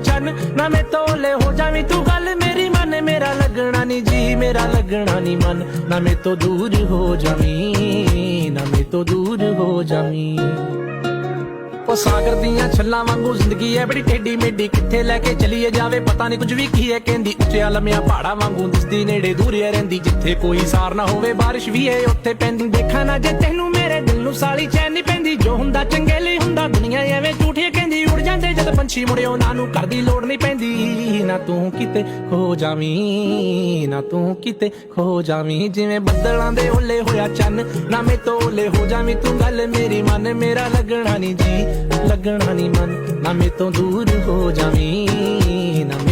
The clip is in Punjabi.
ਚੰਨ ਨਾ ਮੈਂ ਤੋਲੇ ਹੋ ਜਾਵੀਂ ਤੂੰ ਗੱਲ ਮੇਰੀ ਮੰਨ ਮੇਰਾ ਲੱਗਣਾ ਨੀ ਜੀ ਮੇਰਾ ਲੱਗਣਾ ਨੀ ਮਨ ਨਾ ਮੈਂ ਤੋਂ ਦੂਰ ਹੋ ਜਾਵੀਂ ਨਾ ਮੈਂ ਤੋਂ ਦੂਰ ਹੋ ਜਾਵੀਂ ਉਹ ਸਾਗਰ ਦੀਆਂ ਛੱਲਾਂ ਵਾਂਗੂ ਜ਼ਿੰਦਗੀ ਐ ਬੜੀ ਟੇਢੀ ਮੇਢੀ ਕਿੱਥੇ ਲੈ ਕੇ ਚਲੀਏ ਜਾਵੇ ਪਤਾ ਨਹੀਂ ਕੁਝ ਵੀ ਕੀ ਐ ਕਹਿੰਦੀ ਉੱਚਿਆ ਲੰਮਿਆਂ ਪਹਾੜਾਂ ਵਾਂਗੂ ਦਿਸਦੀ ਨੇੜੇ ਦੂਰ ਐ ਰਹਿੰਦੀ ਜਿੱਥੇ ਕੋਈ ਸਾਰ ਨਾ ਹੋਵੇ ਬਾਰਿਸ਼ ਵੀ ਐ ਉੱਥੇ ਪੈਂਦੀ ਦੇਖਾਂ ਨਾ ਜੇ ਤੈਨੂੰ ਮੇਰੇ ਦਿਲ ਨੂੰ ਸਾਲੀ ਚੈਨ ਨਹੀਂ ਪੈਂਦੀ ਜੋ ਹੁੰਦਾ ਚੰਗੇ ਲਈ ਹੁੰਦਾ ਦੁਨੀਆ ਐਵੇਂ ਝੂਠੀਆਂ ਕਹਿੰਦੀ ਉੜ ਜਾਂਦੇ ਜਦ ਪੰਛੀ ਮੁੜੇ ਉਹਨਾਂ ਨੂੰ ਘਰ ਦੀ ਲੋੜ ਨਹੀਂ ਪੈਂਦੀ ਨਾ ਤੂੰ ਕਿਤੇ ਖੋ ਜਾਵੀਂ ਨਾ ਤੂੰ ਕਿਤੇ ਖੋ ਜਾਵੀਂ ਜਿਵੇਂ ਬੱਦਲਾਂ ਦੇ ਓਲੇ ਹੋਇਆ ਚੰਨ ਨਾ ਮੈਂ ਤੋਲੇ ਹੋ ਜਾਵੀਂ ਤੂੰ ਗੱਲ ਮੇਰੀ ਮੰਨ ਮੇਰਾ ਲੱਗਣਾ ਨੀ ਜੀ ਲੱਗਣਾ ਨੀ ਮਨ ਨਾ ਮੈਂ ਤੋਂ ਦੂਰ ਹੋ ਜਾਵੀਂ ਨਾ